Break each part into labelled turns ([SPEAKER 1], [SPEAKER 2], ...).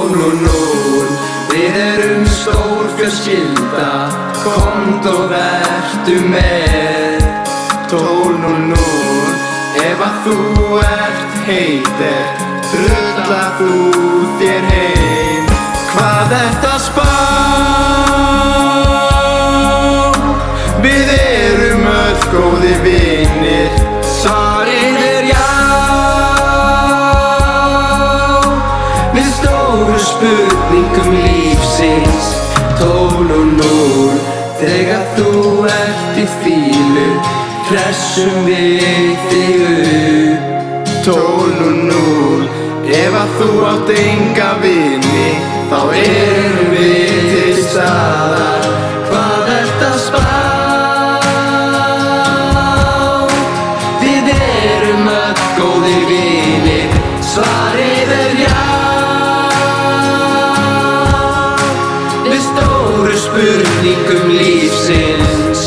[SPEAKER 1] 12:00, við erum stór fjölskylda, komdu og vertu með. 12:00, ef að þú ert heitur, drulla þú þér heim. Hvað ertu að spá? Við erum öll góðir vinir, svarið er já. Við stóru spurningum lífsins. 12:00, þegar þú ert í fílu, hressum við þig upp. 12:00, ef að þú átt enga vini, þá erum við til staðar. Hvað ertu að spá? Við erum öll góðir vinir, svarið er já. Við stóru spurningum lífsins.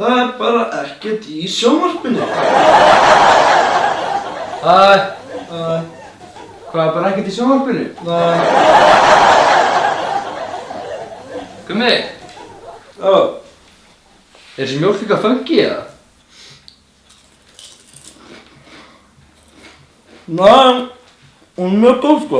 [SPEAKER 2] Það er bara ekkert í sjónvarpinu.
[SPEAKER 1] Hvað er bara ekkert í sjónvarpinu? Gummi?
[SPEAKER 2] Já.
[SPEAKER 1] Er þessi mjólk eitthvað funky eða?
[SPEAKER 2] Nei, hún er mjög góð sko.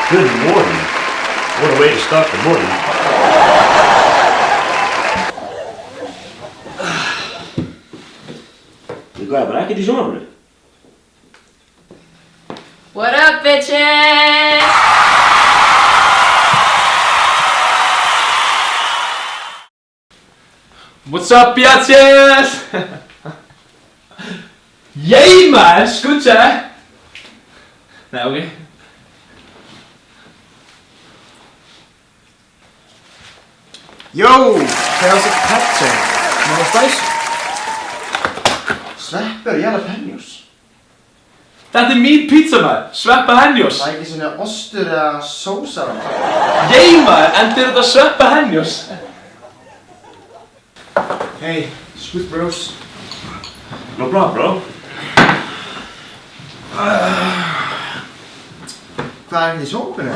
[SPEAKER 3] Good morning. What a way to start the morning. Hvað er bara ekkert í sjónvarpinu?
[SPEAKER 4] What up, bitches?
[SPEAKER 1] What's up, bitches? Yay, man! Skucha! Nei, ok.
[SPEAKER 5] Jó, hvað er þessi pizza? Má það stæs? Sveppur jalapenos.
[SPEAKER 1] Þetta er mín pizza, maður. Sveppa Henjós.
[SPEAKER 5] Það er ekki svona ostur eða sósa á það.
[SPEAKER 1] Yay, maður! Endur þetta Sveppa Henjós.
[SPEAKER 5] Hey, scoot bros.
[SPEAKER 3] No problem, bro.
[SPEAKER 5] Hvað er þetta í sjónvarpinu?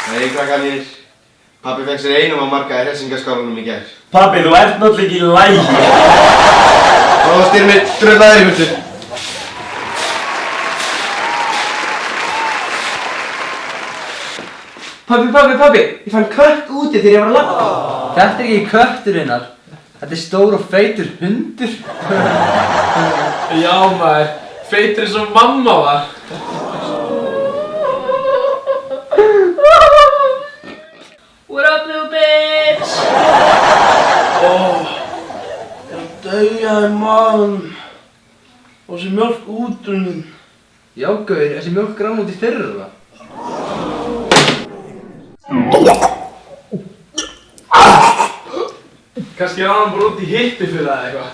[SPEAKER 5] Hei, krakkarnir. Pabbi fekk sér einum að marga í hressingarskálanum í gær.
[SPEAKER 3] Pabbi, þú ert náttúrulega ekki í lagi.
[SPEAKER 5] Og Styrmir, drullaður í burtu.
[SPEAKER 6] Pabbi, ég fann kött úti þegar ég var að labba. Þetta er ekki köttur hennar. Þetta er stór og feitur hundur.
[SPEAKER 1] Já, maður. Feitur eins og mamma var.
[SPEAKER 4] What up, little bitch?
[SPEAKER 2] Ég er að deyja í maðan. Og þessi mjólk útrunnin.
[SPEAKER 6] Já, gaur, þessi mjólk rann út í fyrra.
[SPEAKER 1] Kannski er hann bara út í hippi fyrir það eitthvað.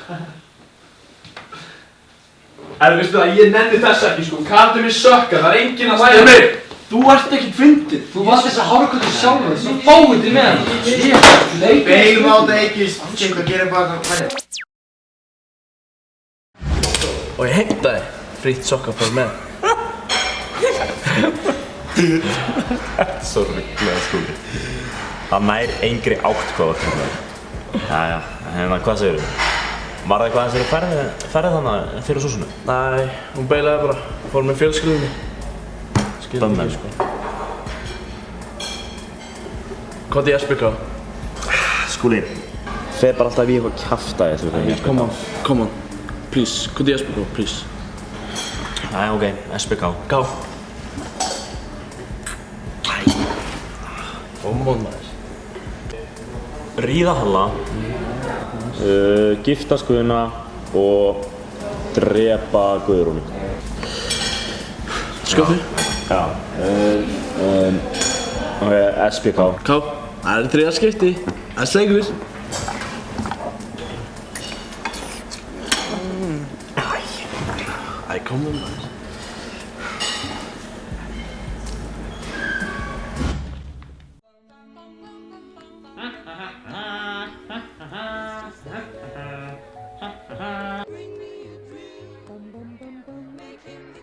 [SPEAKER 1] Veistu það, ég nenni þess ekki sko. Karlinn minn sökkar, það er enginn að hlæja mig.
[SPEAKER 2] Þú ert ekkert fyndið.
[SPEAKER 6] Þú varst þess að hárkvöldu sjálfur, svo fáið þig með hann.
[SPEAKER 5] Beilum á þetta ekki, skemmt að gera bara hvað.
[SPEAKER 2] Og ég heimtaði frýtt sokkapar með.
[SPEAKER 3] Svo rugglega Skúli. Það nær engri átt hvað þú ert hérna. Jæja, hvað segirðu? Var það eitthvað aðeins ferðið þannig fyrir súsunu?
[SPEAKER 2] Nei, hún beilaði bara. Fór með fjölskyldunni.
[SPEAKER 3] Bömmel.
[SPEAKER 2] Hvað er SBK?
[SPEAKER 3] Skúli, fer bara alltaf í eitthvað kjaftaði þú veist.
[SPEAKER 2] Come on. Please, hvað er SBK, please?
[SPEAKER 3] Jæja, ok, SBK.
[SPEAKER 2] Gá. Come on, maður.
[SPEAKER 3] Ríðahalla, giftast Guðna og drepa Guðrúnu.
[SPEAKER 2] Skjóttu?
[SPEAKER 3] Já. Ok, SBK.
[SPEAKER 2] Ká. Það er 3. skipti. Það er sleikur. Æ, come on, maður.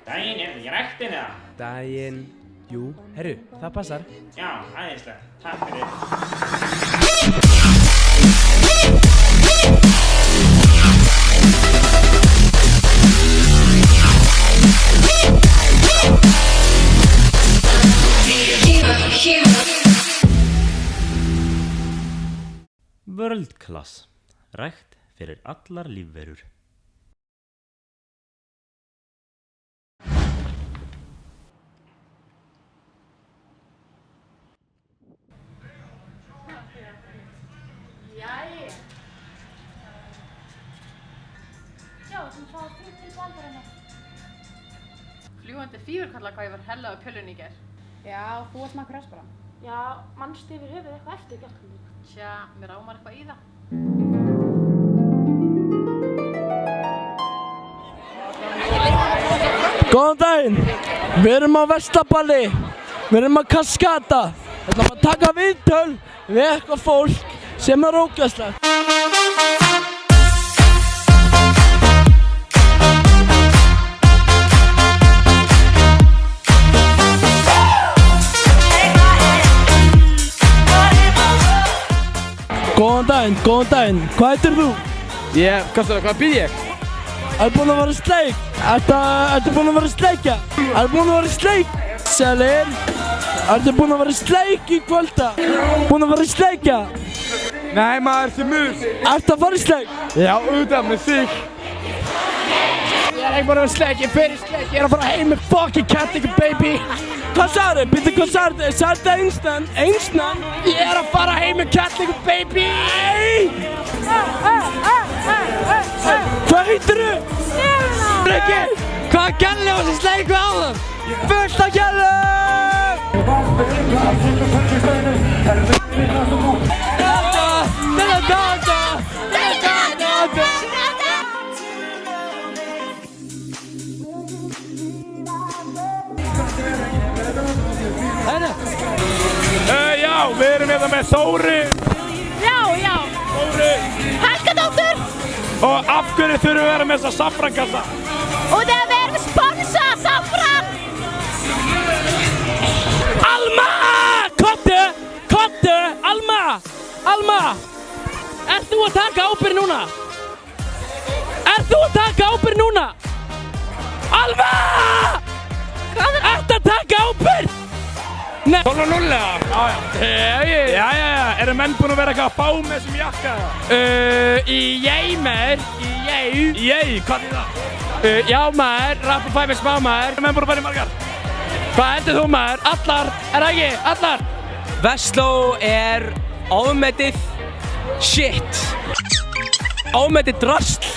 [SPEAKER 7] Daginn, er þetta ekki ræktin eða?
[SPEAKER 8] Daginn, jú, herru, það passar.
[SPEAKER 7] Já, æðislega, takk fyrir.
[SPEAKER 3] World Class. Rækt fyrir allar lífverur.
[SPEAKER 4] Jæja. Já, þú fáið 3 til bandarinnar. Fljúgandi fífurkalla hvað ég var hella á pjölunni í gær.
[SPEAKER 9] Já, þú ert makkur þess bara.
[SPEAKER 4] Já, mannstu yfir höfuð eitthvað eftir gærkvöldi? Tja, mér ámar eitthvað í það.
[SPEAKER 2] Góðan daginn. Við erum á Vestaballi. Við erum á Kaskata. Við ætlum að taka viðtöl við eitthvað fólk sem er ógeðslegt. Góðan daginn. Hvað heitir þú?
[SPEAKER 8] Hvað býð ég?
[SPEAKER 2] Ertu búinn að vera í sleik? Ertu búinn að vera í sleikja? Ertu búinn að vera í sleik? Selir? Ertu búinn að vera í sleik í kvölda? Búinn að vera í sleikja?
[SPEAKER 8] Nei maður, þið mus.
[SPEAKER 2] Ertu að fara í sleik?
[SPEAKER 8] Já, auðvitað með þig. Ég er ekki bara að sleik, ég fer í sleik. Ég er að fara heim með fucking Cattico baby.
[SPEAKER 2] Hvað sagði? Býttu hvað sagði? Sagði það einsnan? Einsnan?
[SPEAKER 8] Ég er að fara heim með Cattico baby.
[SPEAKER 2] Hvað heitir þú?
[SPEAKER 8] Rikki, hvaða gæli var sem sleik við áðan?
[SPEAKER 2] Fullt af gælum!
[SPEAKER 8] Já, við erum hérna með Þóri.
[SPEAKER 4] Já.
[SPEAKER 8] Þóri.
[SPEAKER 4] Helgadóttur!
[SPEAKER 8] Og af hverju þurfum við að vera með þessa saffrankassa?
[SPEAKER 4] Og þegar við erum sponsa saffran!
[SPEAKER 2] Alma! Kottu! Alma! Ert þú að taka ábyrgð núna? Alma! Ertu að taka ábyrgð? Nei.
[SPEAKER 8] 0-0 eða? Jæja, eru menn búin að vera eitthvað að fá með þessum jakka? Ég, hvað er það?
[SPEAKER 2] Já maður, rappa fæ með smá maður.
[SPEAKER 8] Eru menn búin að fara í margar?
[SPEAKER 2] Hvað heldur þú maður? Allar, er það ekki? Allar!
[SPEAKER 10] Vestló er ofmetið shit. Ofmetið drasl.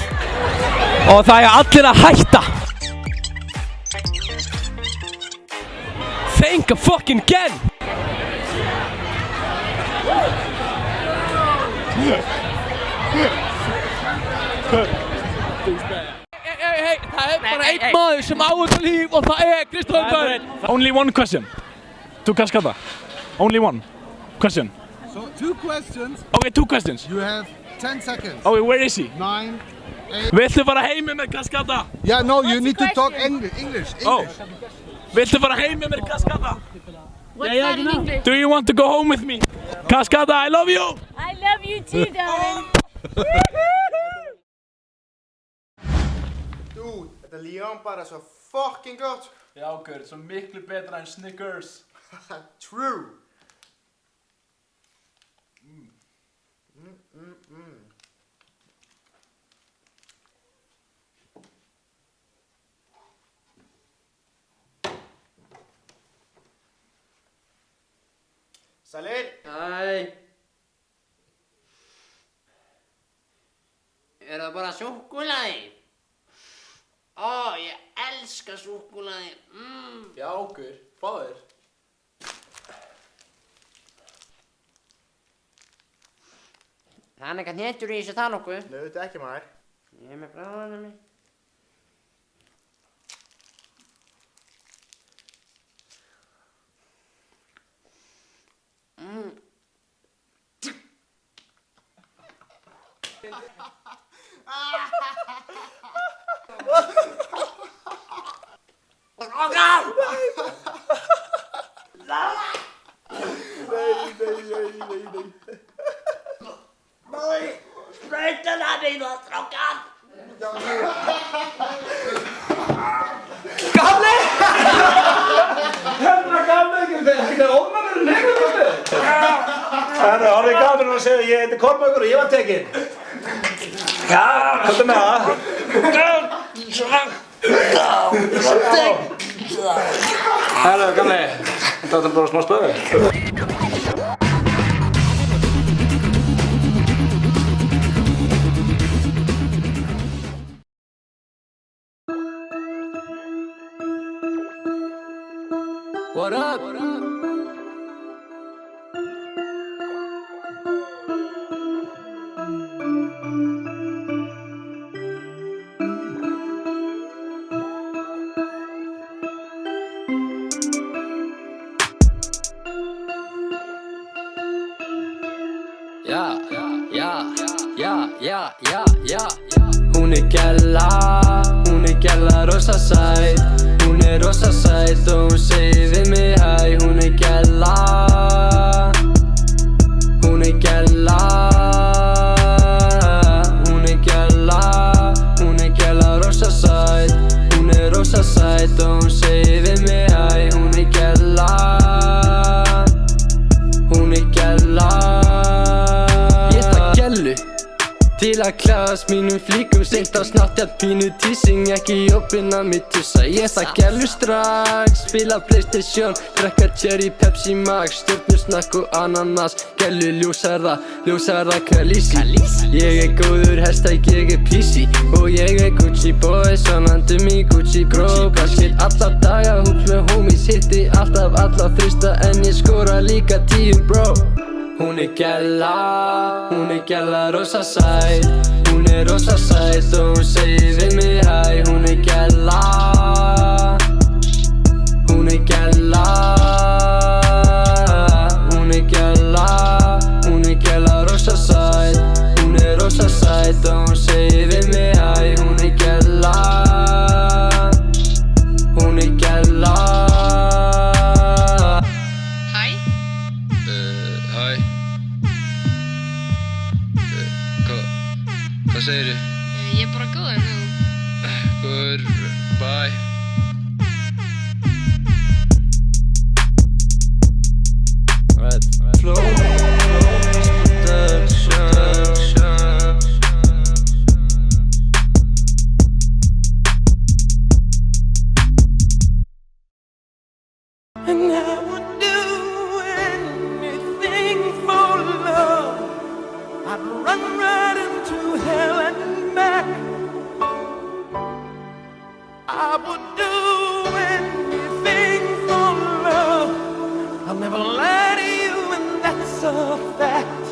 [SPEAKER 10] Og það er allir að hætta. Think fucking again.
[SPEAKER 2] Hey, það er bara einn maður sem á þetta líf og það er Kristoffer Börn.
[SPEAKER 8] Only one question. To Kaskata. Only one question.
[SPEAKER 11] So 2 questions.
[SPEAKER 8] Okay, 2 questions.
[SPEAKER 11] You have 10 seconds.
[SPEAKER 8] Okay, where is he?
[SPEAKER 11] 9, 8.
[SPEAKER 8] Viltu fara heimi með Kaskata?
[SPEAKER 11] Yeah, no, you need to talk English.
[SPEAKER 8] Oh. Viltu fara heim með mér, Cascada?
[SPEAKER 4] What's that in English?
[SPEAKER 8] Do you want to go home with me? Cascada, I love you!
[SPEAKER 4] I love you too, darling.
[SPEAKER 5] Dude, þetta Leon bara svo fucking gott.
[SPEAKER 2] Já, gaur, svo miklu betra en Snickers.
[SPEAKER 5] True. Sælir.
[SPEAKER 6] Hæ. Er það bara súkkulaði? Ó, ég elska súkkulaði.
[SPEAKER 2] Já, gaur, fáðu þér.
[SPEAKER 6] Það er eitthvað hnetjur í þessu það nokkuð.
[SPEAKER 5] Nei, þetta ekki maður.
[SPEAKER 6] Ég er með bráðanum mig. Spröytan hann í það, strákan!
[SPEAKER 2] Gamli! Hérna gamli ekki, þetta er ofnæmur nefnum þetta.
[SPEAKER 12] Það er orðið gaman að segja, ég heiti Kormákur og ég var tekinn. Já, hvað með það? Herru, gamli, þetta er bara smá spöðu.
[SPEAKER 10] What up? Ja. Hún gælla rosa sæt. Hún rosa sæt og hún segir við mig hæ. Hún gælla. Hún gælla. Hún gælla rosa sæt. Hún rosa sæt og hún segir við mig hæ. Hún gælla. Hún gælla. Ég það gælu til að klæðast mínum flíkum. Seint á snátt að pínu tísing. Ekki opinn að mig tussa. Ég það gælu strax. Spila Playstation, drekka cherry, Pepsi Max, stjörnusnakk og ananas. Gælu ljósarða Khaleesi. Ég góður hestak, ég PC. Og ég Gucci boy, svonandum í Gucci bro. Basket alla daga, húps með homies. Hitti alltaf alla þrista, en ég skora líka 10 bro. Hún gælla rosa sæt. Hún rosa sæt og hún segir við mig hæ. Hún gælla. Hún gælla. Hún gælla rosa sæt. Hún rosa sæt og hún segir við mig hæ. Hún gælla. Hún gælla.
[SPEAKER 9] Hæ?
[SPEAKER 10] Hæ. Hvað segirðu?
[SPEAKER 9] Ég er bara góður nú.
[SPEAKER 10] Góður, bye. Alright. Flow Production.
[SPEAKER 2] And I would do anything for love. I'd run right into hell and back. I would do anything for love. I'll never lie to you, and that's a fact.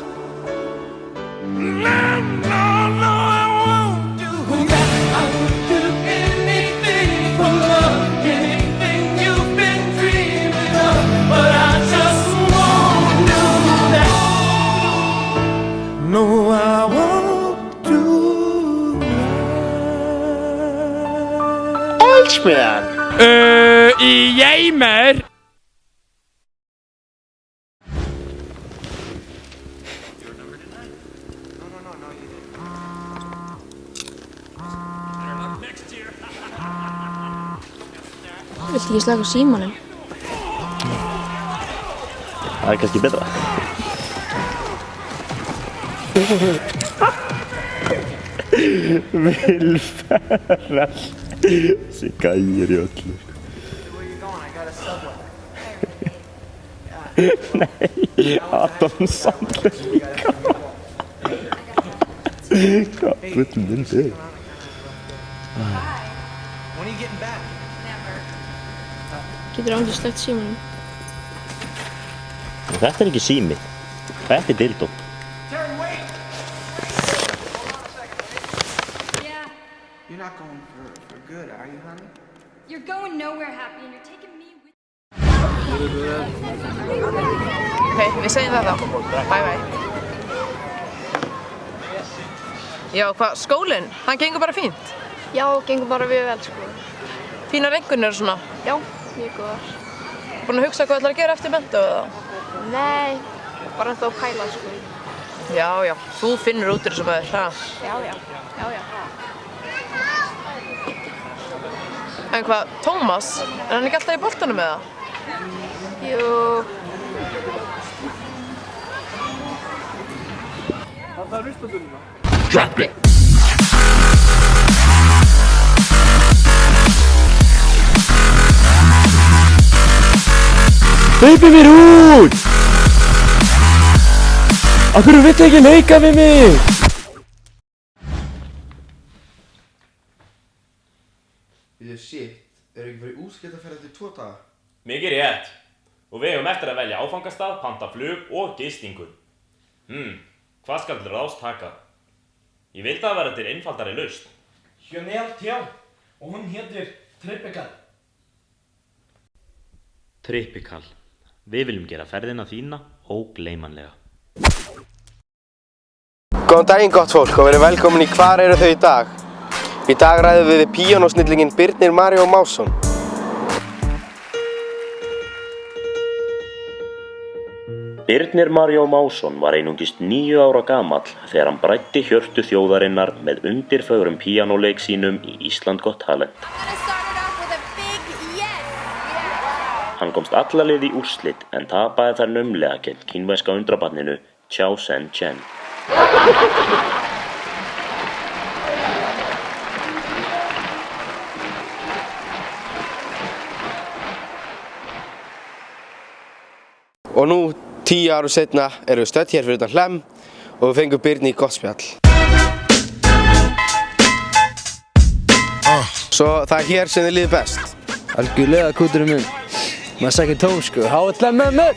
[SPEAKER 2] No, I won't do that. I would do anything for love. Anything you've been dreaming of, but I just won't do that. No, I won't do that.
[SPEAKER 8] Jæja
[SPEAKER 9] ekki slaka á símanum?
[SPEAKER 3] Það kannski betra. Vilferðar. Þessi gæir í öllu. Nei, Adam Sandler líka. Hvað bull mynd er?
[SPEAKER 9] Getur aldrei slökkt símanum?
[SPEAKER 3] Þetta er ekki sími. Þetta er dildó.
[SPEAKER 13] You're not going for good, are you, honey?
[SPEAKER 4] You're going nowhere, Happy, and you're taking me with
[SPEAKER 14] Ok, við segjum það þá. Bye bye. Já, hvað, skólinn? Hann gengur bara fínt?
[SPEAKER 9] Já, gengur bara við vel, sko.
[SPEAKER 14] Fínar einkunnir og svona?
[SPEAKER 9] Já, mjög góðar.
[SPEAKER 14] Búin að hugsa hvað ætlar að gera eftir menntó eða?
[SPEAKER 9] Nei, bara ennþá að pæla, sko.
[SPEAKER 14] Já, já, þú finnur út í þessu maður, ha?
[SPEAKER 9] Já.
[SPEAKER 14] En hvað, Tómas? Er hann ekki alltaf í boltanum með það?
[SPEAKER 9] Jú.
[SPEAKER 8] Það er rustadununa.
[SPEAKER 3] Drop it! Hleypið mér út! Af hverju viltu ekki leika við mig?
[SPEAKER 5] Shit, eru ekki fyrir útskiptaferð eftir 2 daga?
[SPEAKER 7] Mikið rétt. Og við hefum eftir að velja áfangastað, panta flug og gistingu. Hvað skal til ráðs taka? Ég vildi að vera til einfaldari lausn.
[SPEAKER 8] Hjönelt, já. Og hún heitir Trippikal.
[SPEAKER 3] Trippikal. Við viljum gera ferðina þína ógleymanlega.
[SPEAKER 5] Góðan daginn gott fólk og verið velkomin í Hvar eru þau í dag? Í dag ræðum við píanósnillinginn Birnir Mario Másson.
[SPEAKER 3] Birnir Mario Másson var einungis 9 ára gamall þegar hann bræddi hjörtu þjóðarinnar með undirfögrum píanóleik sínum í Ísland Got Talent. Hann komst alla leið í úrslit en tapaði þar naumlega gegn kínverska undrabarninu Chao Sen Chen.
[SPEAKER 5] Og nú, 10 árum seinna, erum við stödd hér fyrir utan Hlemm og við fengum Birni í gott spjall. Svo það er hér sem þið líður best.
[SPEAKER 6] Algjörlega kúturinn minn. Maður sækir tóm, sko. Háallega með mér!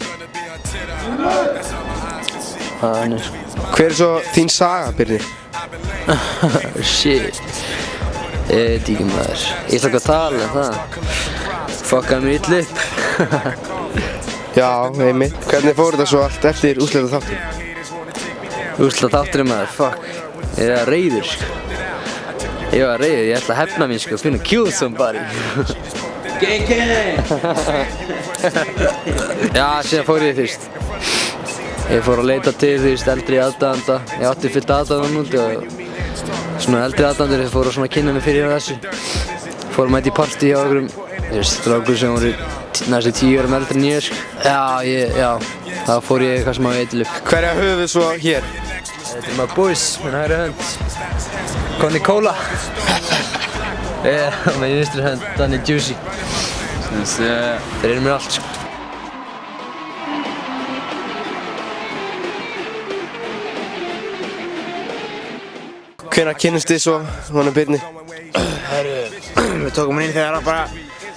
[SPEAKER 6] Þannig, sko.
[SPEAKER 5] Hver er svo þín saga, Birni?
[SPEAKER 6] Shit. Ég veit ekki maður. Ég ætla ekki að tala, það. Fuckaði mig illa upp.
[SPEAKER 5] Já, einmitt. Hvernig fór þetta svo allt eftir úrslitaþáttinn?
[SPEAKER 6] Úrslitaþátturinn maður, fuck. Ég var reiður, sko. Ég ætla að hefna mín, sko, finna kill somebody. Gang! Já, síðan fór ég fyrst. Ég fór að leita til, eldri aðdáanda. Ég átti fullt aðdáanda núti og svona eldri aðdáandur fóru að kynna mig fyrir þessu. Fórum mæti í partí hjá okkurum, strákur sem voru næstu 10 árum eldri en ég, sko. Já, þá fór ég eitthvað smá eiturlyf.
[SPEAKER 5] Hverja höfum við svo hér?
[SPEAKER 6] Þetta er maður boys, minn hægri hönd. Conny Cola. Og með vinstri hönd, Danny Juicy. Þeir eru mér allt, sko.
[SPEAKER 5] Hvenær kynnist þið svo honum Birni?
[SPEAKER 15] Við tókum hann inn þegar hann bara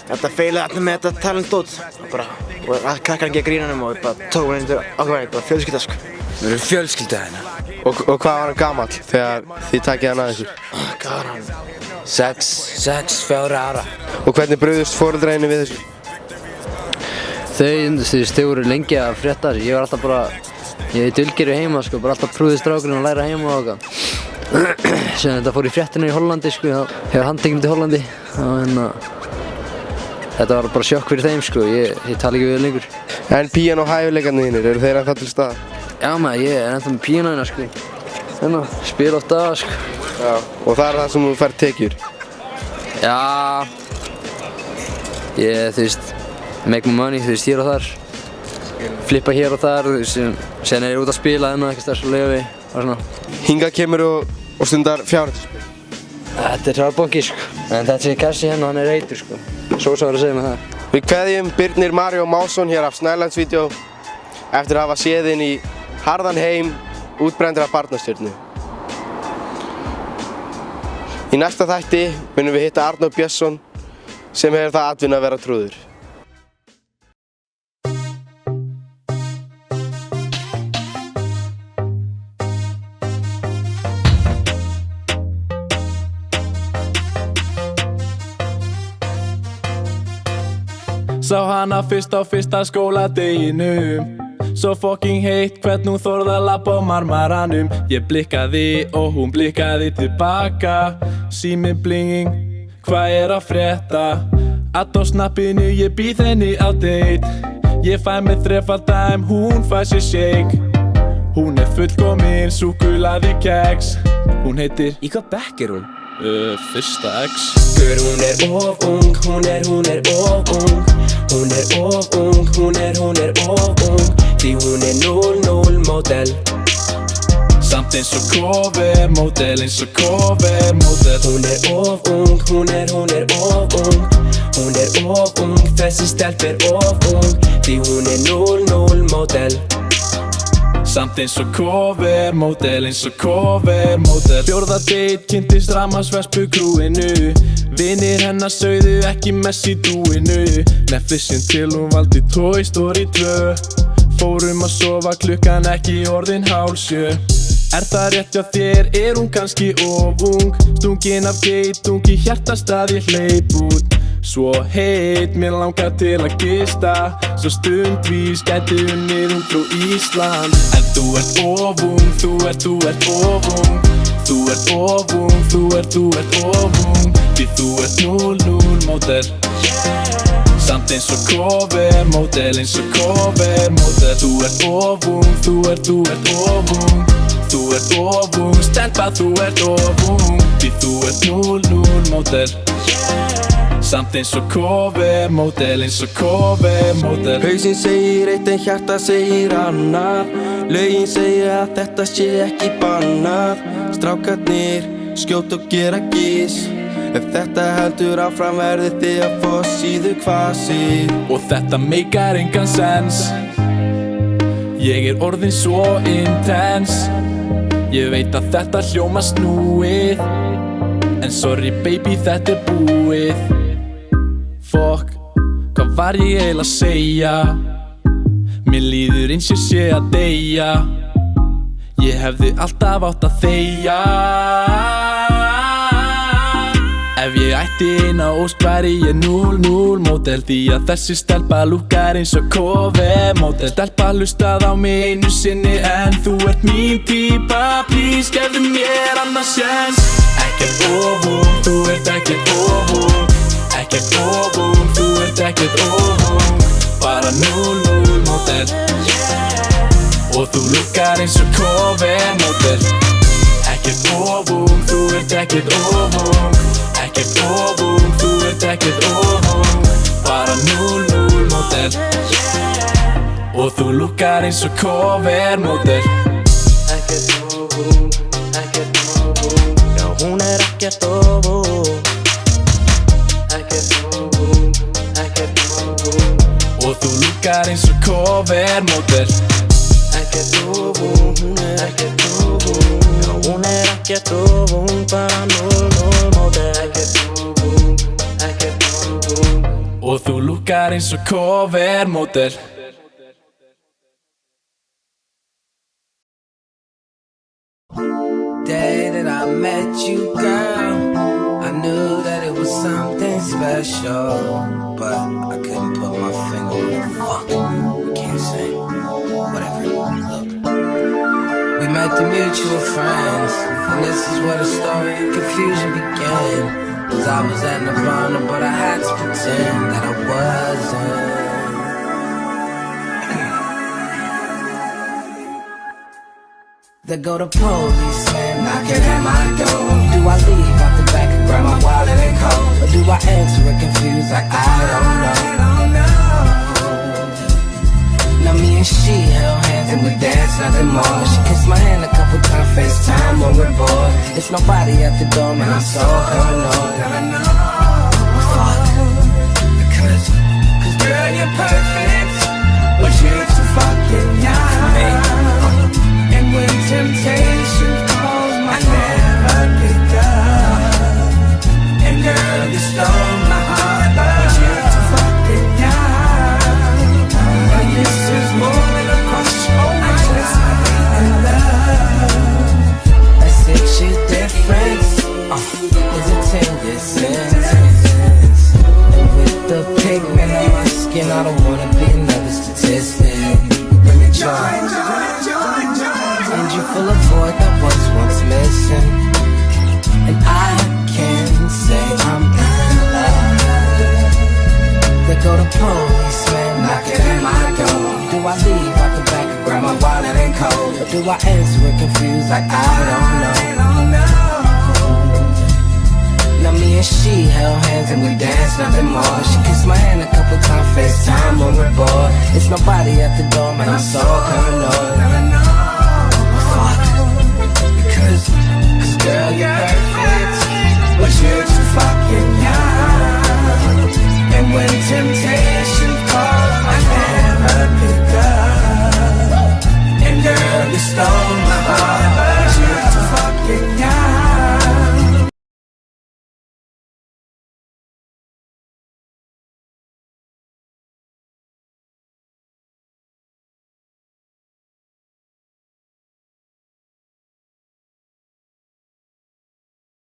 [SPEAKER 15] þetta feilaði allir með þetta talentdót og allt krakkarinn gekk grínanum og við bara tókum hann inn til okkar væri, bara fjölskylda, sko.
[SPEAKER 6] Við erum fjölskylda hérna.
[SPEAKER 5] Og hvað var hann gamall þegar þið takið hann að ykkur?
[SPEAKER 15] Hvað var hann?
[SPEAKER 6] 4 ára.
[SPEAKER 5] Og hvernig brugðust foreldræðinni við þessu?
[SPEAKER 6] Þau voru lengi að frétta þessu. Ég var alltaf bara, ég dulgerði heima, sko, bara alltaf prúði strákurinn að læra heima og okkar. Síðan þetta fór í fréttina í Hollandi, sko, hefur handtekinn til Hollandi og þetta var bara sjokk fyrir þeim, sko, ég tala ekki við lengur.
[SPEAKER 5] En píanóhæfileikarnir þínir, eru þeir ennþá til staðar?
[SPEAKER 6] Já maður, ég er ennþá með píanóina, sko. Spila oft að, sko.
[SPEAKER 5] Já, og það er það sem þú færð tekjur?
[SPEAKER 6] Já, Ég, þú veist, make my money, þú veist, hér og þar. Flippa hér og þar, þú veist, sen ég út að spila ekki stærst á Laugavegi og svona.
[SPEAKER 5] Hingað kemur og stundar fjárhættuspil.
[SPEAKER 6] Þetta hraðbanki, sko. En þessi kassi hann heitur, sko. Sósa var að segja mig það.
[SPEAKER 5] Við kveðjum Birnir Mario Másson hér af Snælandsvídeó eftir að hafa séð inn í harðan heim útbrenndra barnastjörnu. Í næsta þætti munum við hitta Arnór Björnsson sem hefur það atvinna að vera trúður.
[SPEAKER 2] Sá hana fyrst á fyrsta skóladeginum. Svo fucking heitt hvern hún þorði að labba á marmaranum. Ég blikkaði og hún blikkaði tilbaka. Síminn blinging, hvað að frétta? Add á snappinu, ég býð henni á date. Ég fæ mig þrefaldæm, hún fæ sér shake. Hún fullkomin, súkkulaði keks. Hún heitir... Í hvað bekk hún? Fyrsta X. Hún of ung, hún of ung. Hún of ung, hún of ung. Því hún 00 model. Samt eins og covermodel, eins og covermodel. Hún of ung, hún of ung. Hún of ung, þessi stelp of ung. Því hún 00 model. Samt eins og covermodel, eins og covermodel. Fjórða date kynntist Ramarsvespu krúinu. Vinir hennar sögðu ekki Messi dúinu. Netflixin til hún valdi Toy Story 2. Fórum að sofa klukkan ekki orðin 6:30. Það rétt hjá þér, hún kannski of ung. Stungin af geitungi, hjartastað ég hleyp út. Svo heit, mér langar til að gista. Svo stundvís gæti unnið ung frá Ísland. En þú of ung, þú of ung. Þú of ung, þú of ung. Því þú 00 model. Samt eins og covermodel, eins og covermodel. Þú of ung, þú of ung. Þú of ung, stelpa þú of ung. Því þú 00 model. Samt eins og covermodel, eins og covermodel. Hausinn segir eitt en hjarta segir annað. Lögin segja að þetta sé ekki bannað. Strákarnir skjóta og gera gís. Ef þetta heldur áfram verðið þið að fá síðu kvasir. Og þetta meikar engan sens. Ég orðin svo intense. Ég veit að þetta hljóma snúið. En sorry baby, þetta búið. Fuck, hvað var ég eiginlega að segja? Mér líður eins ég sé að deyja. Ég hefði alltaf átt að þegja. Ef ég ætti eina ósk væri ég 00 model. Því að þessi stelpa lúkkar eins og covermodel. Stelpa hlustað á mig einu sinni en þú mín típa. Please gefðu mér annað sjens. Ekkert of ung, þú ekkert of ung. Ekkert of ung, þú ekkert of ung. Bara 00 model. Og þú lúkkar eins og covermodel. Ekkert of ung, þú ekkert of ung. Ekkert of ung, þú ekkert of ung. Bara 00 model. Og þú lúkkar eins og covermodel. Ekkert of ung, ekkert of ung. Já, hún ekkert of ung. Ekkert of ung, ekkert of ung. Og þú lúkkar eins og covermodel. Ekkert of ung, hún ekkert of ung. Já, hún ekkert of ung, bara 00 model. Ekkert of ung, ekkert of ung. Og þú lúkkar eins og covermodel.
[SPEAKER 16] Day that I met you, girl, I knew that it was something special, but I couldn't put my finger on it. Fuck, I can't say. Whatever, look. We met the mutual friends, and this is where the story of confusion began. Cause I was at Nirvana, but I had to pretend that I wasn't. There go the police, man, knocking at my door. Do I leave out the back and grab my wallet and coat? Or do do I answer it confused like I don't know? Now me and she held hands and we danced nothing more. She kissed my hand a couple times, FaceTime when we're bored. It's nobody at the door, man, I'm so paranoid. Cause girl, you're perfect, but you're too fucking young. And when temptation calls, my never pick up. And girl, you stole my heart, but you're too fucking young. And this is more than a crush, oh my God, and love. That's it, she's different. It's a 10-year sentence. And with the pigment on my skin, I don't wanna be another statistic. Bring it joy. And you fill a void that was once missing. And I can say I'm in love. They go to policemen knocking at my door. Do I leave out the back and grab my wallet and coat? Or do I answer it confused like I don't know? Now me and she held hands and we danced nothing more. She kissed my hand a couple times, FaceTime when we're bored. It's nobody at the door, man, I'm so paranoid. Fuck, cause girl, you're